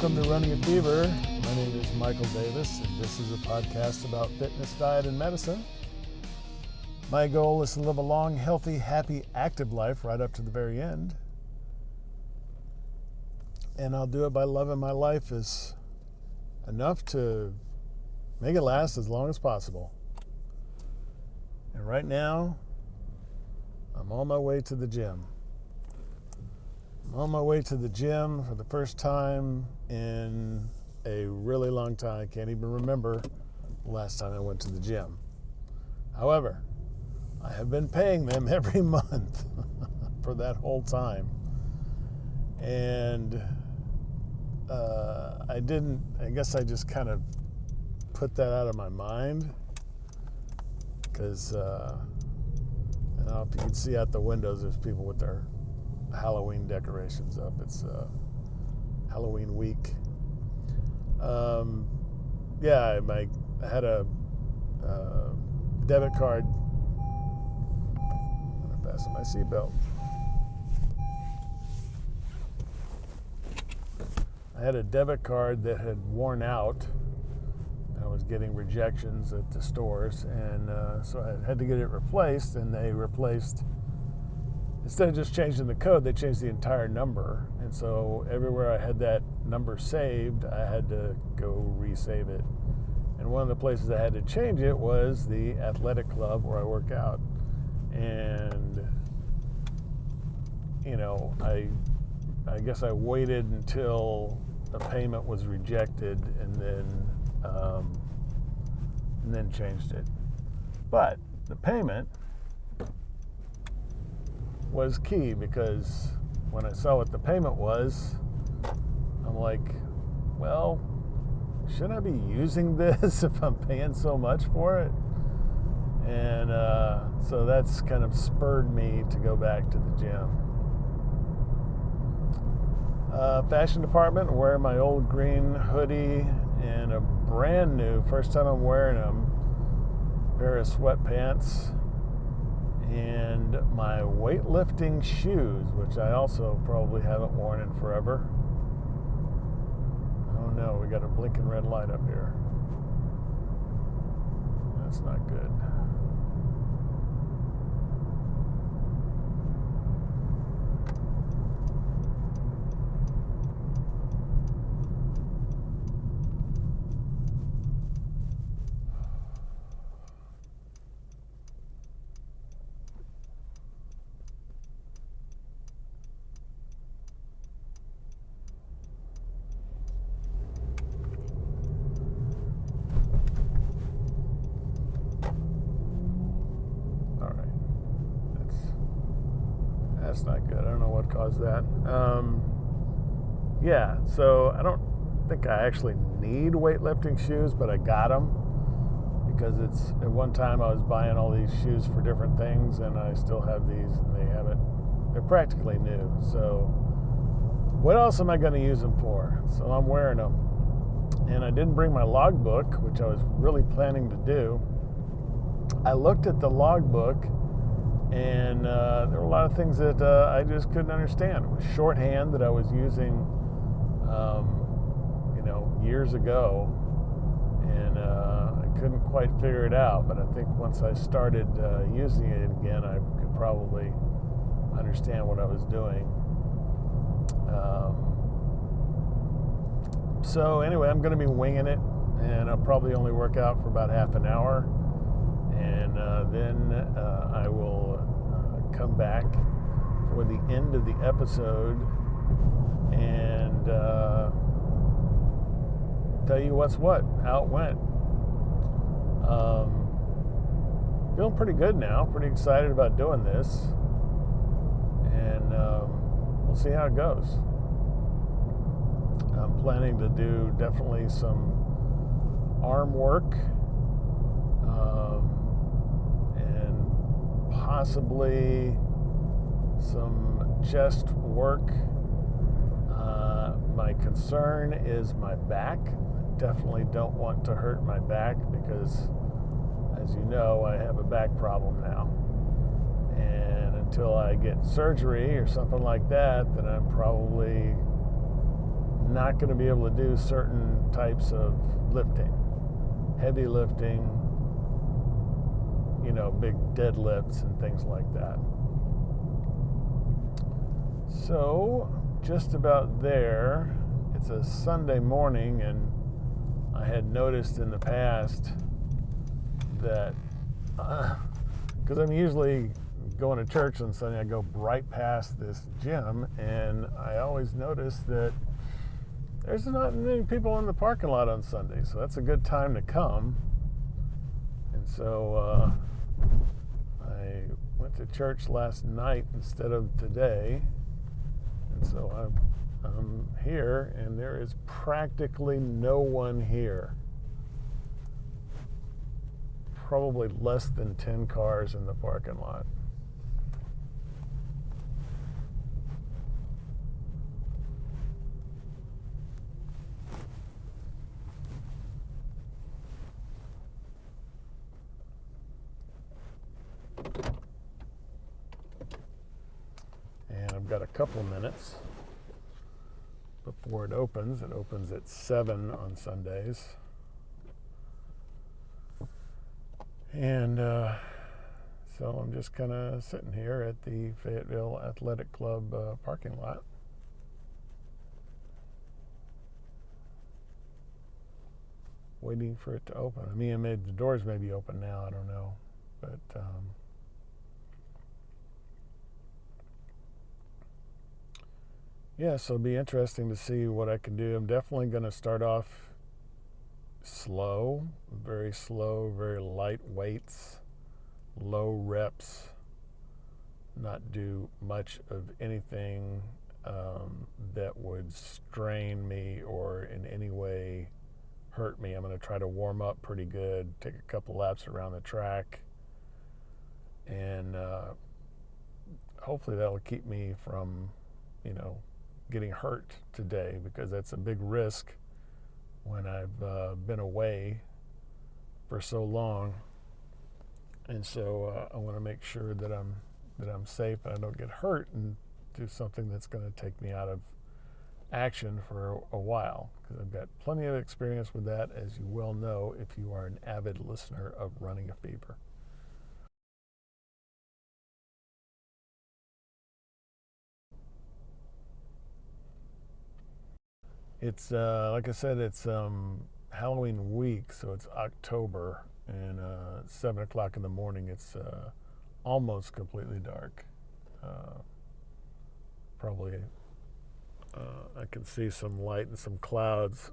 Welcome to Running a Fever. My name is Michael Davis, and this is a podcast about fitness, diet, and medicine. My goal is to live a long, healthy, happy, active life right up to the very end. And I'll do it by loving my life as enough to make it last as long as possible. And right now, I'm on my way to the gym. I'm on my way to the gym for the first time in a really long time. I can't even remember the last time I went to the gym. However, I have been paying them every month for that whole time. And I guess I just kind of put that out of my mind because, I don't know if you can see out the windows, there's people with their Halloween decorations up. It's Halloween week. I had a debit card. I'm going to fasten my seatbelt. I had a debit card that had worn out. I was getting rejections at the stores, and so I had to get it replaced, and they replaced, instead of just changing the code, they changed the entire number. And so everywhere I had that number saved, I had to go resave it. And one of the places I had to change it was the athletic club where I work out. And, I guess I waited until a payment was rejected and then changed it. But the payment was key, because when I saw what the payment was, I'm like, well, shouldn't I be using this if I'm paying so much for it? And so that's kind of spurred me to go back to the gym. Fashion department, I'm wearing my old green hoodie and a brand new, first time I'm wearing them, pair of sweatpants and my weightlifting shoes, which I also probably haven't worn in forever. Oh no, we got a blinking red light up here. That's not good. That's not good. I don't know what caused that. So I don't think I actually need weightlifting shoes, but I got them because at one time I was buying all these shoes for different things, and I still have these, and they're practically new. So what else am I going to use them for? So I'm wearing them. And I didn't bring my logbook, which I was really planning to do. I looked at the logbook, and there were a lot of things that I just couldn't understand. It was shorthand that I was using, years ago, and I couldn't quite figure it out. But I think once I started using it again, I could probably understand what I was doing. So anyway, I'm going to be winging it, and I'll probably only work out for about half an hour, and then I will come back for the end of the episode and tell you what's what, how it went. Feeling pretty good now, pretty excited about doing this, and we'll see how it goes. I'm planning to do definitely some arm work, and possibly some chest work. My concern is my back. I definitely don't want to hurt my back because, as you know, I have a back problem now. And until I get surgery or something like that, then I'm probably not going to be able to do certain types of lifting, heavy lifting, big deadlifts and things like that. So, just about there. It's a Sunday morning, and I had noticed in the past that, because I'm usually going to church on Sunday, I go right past this gym, and I always notice that there's not many people in the parking lot on Sunday, so that's a good time to come. And so I went to church last night instead of today, and so I'm here, and there is practically no one here. Probably less than 10 cars in the parking lot. And I've got a couple minutes before it opens. It opens at 7 on Sundays. And so I'm just kind of sitting here at the Fayetteville Athletic Club parking lot. Waiting for it to open. I mean, the doors may be open now, I don't know. But yeah, so it'll be interesting to see what I can do. I'm definitely going to start off slow, very light weights, low reps, not do much of anything that would strain me or in any way hurt me. I'm going to try to warm up pretty good, take a couple laps around the track, and hopefully that'll keep me from, getting hurt today, because that's a big risk when I've been away for so long. And so I want to make sure that I'm safe and I don't get hurt and do something that's going to take me out of action for a while, because I've got plenty of experience with that, as you well know if you are an avid listener of Running a Fever. It's like I said, it's Halloween week, so it's October, and 7 o'clock in the morning. It's almost completely dark. Probably I can see some light and some clouds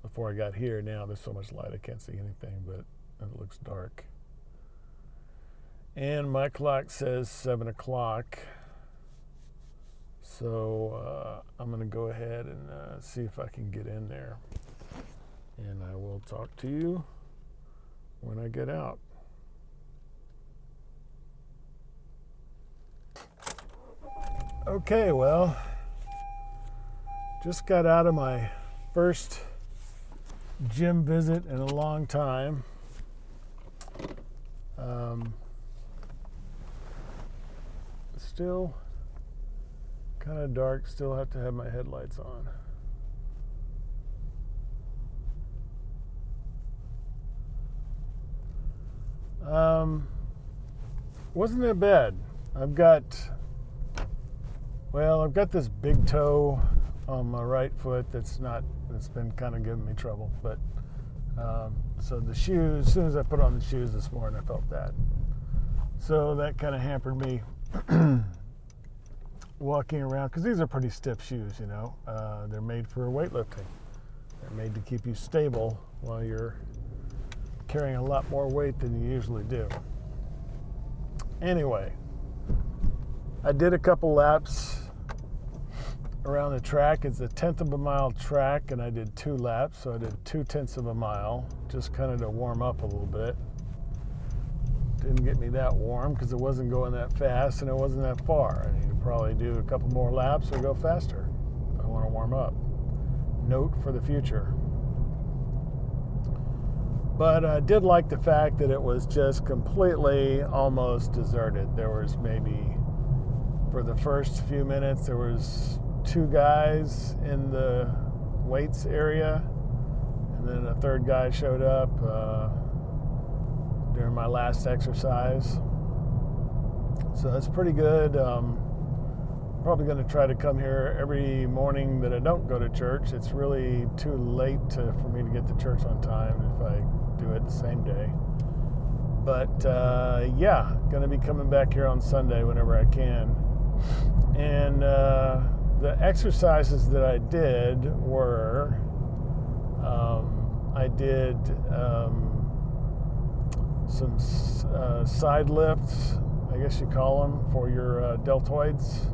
before I got here. Now there's so much light I can't see anything, but it looks dark. And my clock says 7 o'clock. So I'm going to go ahead and see if I can get in there. And I will talk to you when I get out. Okay, well, just got out of my first gym visit in a long time. Still kind of dark, still have to have my headlights on. Wasn't that bad. I've got this big toe on my right foot that's been kind of giving me trouble. But so the shoes, as soon as I put on the shoes this morning, I felt that. So that kind of hampered me walking around, because these are pretty stiff shoes, they're made for weightlifting. They're made to keep you stable while you're carrying a lot more weight than you usually do. Anyway, I did a couple laps around the track. It's a 1/10 of a mile track, and I did 2 laps, so I did 2/10 of a mile, just kind of to warm up a little bit. Didn't get me that warm because it wasn't going that fast and it wasn't that far. I need to probably do a couple more laps or go faster if I want to warm up. Note for the future. But I did like the fact that it was just completely almost deserted. There was maybe, for the first few minutes, there was 2 guys in the weights area, and then a 3rd guy showed up during my last exercise. So that's pretty good. Probably going to try to come here every morning that I don't go to church. It's really too late for me to get to church on time if I do it the same day. But yeah, going to be coming back here on Sunday whenever I can. And the exercises that I did were, I did some side lifts, I guess you call them, for your deltoids.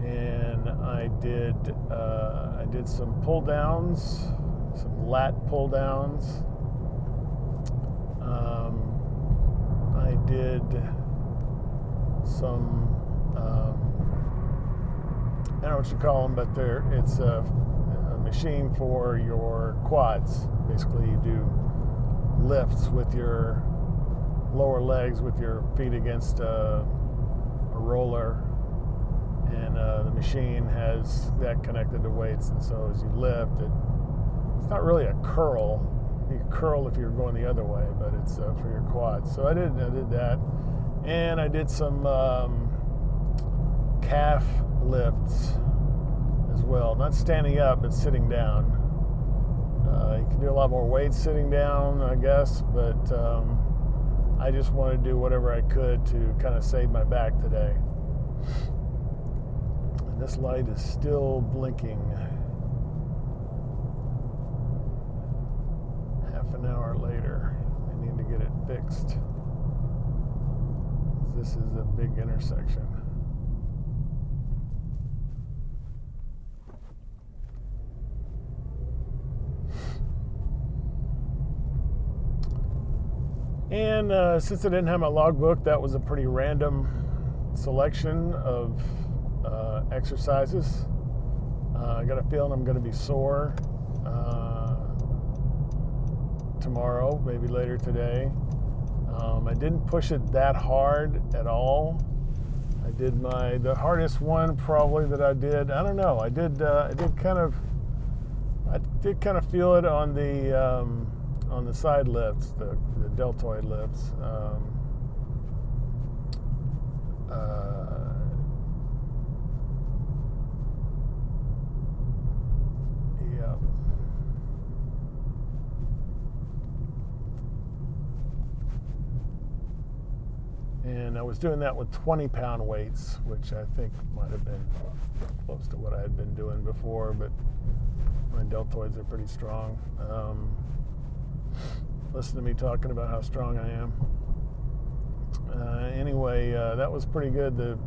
And I did some pull downs, some lat pull downs. I did some, I don't know what you call them, but it's a machine for your quads. Basically, you do lifts with your lower legs with your feet against a roller, and the machine has that connected to weights, and so as you lift, it's not really a curl. You curl if you're going the other way, but it's for your quads. So I did that, and I did some calf lifts as well. Not standing up, but sitting down. You can do a lot more weights sitting down, I guess, but I just wanted to do whatever I could to kind of save my back today. And this light is still blinking. Half an hour later, I need to get it fixed. This is a big intersection. And since I didn't have my logbook, that was a pretty random selection of exercises. I got a feeling I'm going to be sore tomorrow, maybe later today. I didn't push it that hard at all. I did the hardest one probably that I did. I don't know. I did kind of feel it on the side lifts, the deltoid lifts. Yeah. And I was doing that with 20-pound weights, which I think might have been close to what I had been doing before, but my deltoids are pretty strong. Listen to me talking about how strong I am. Anyway, that was pretty good. The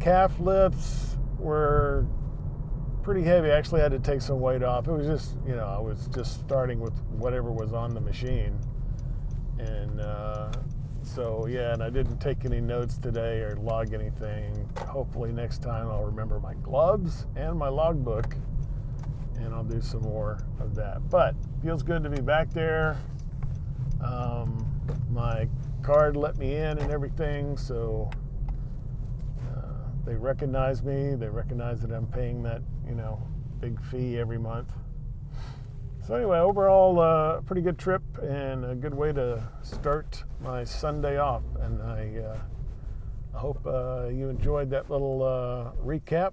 calf lifts were pretty heavy. I actually had to take some weight off. It was just, I was just starting with whatever was on the machine. And so, yeah, and I didn't take any notes today or log anything. Hopefully next time I'll remember my gloves and my logbook, and I'll do some more of that. But feels good to be back there. My card let me in and everything, so they recognize me. They recognize that I'm paying that, big fee every month. So anyway, overall, pretty good trip and a good way to start my Sunday off. And I hope you enjoyed that little recap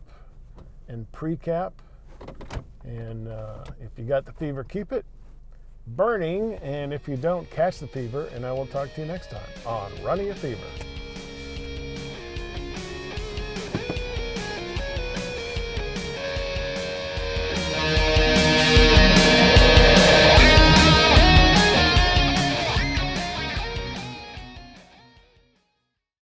and pre-cap. And if you got the fever, keep it burning. And if you don't, catch the fever. And I will talk to you next time on Running a Fever.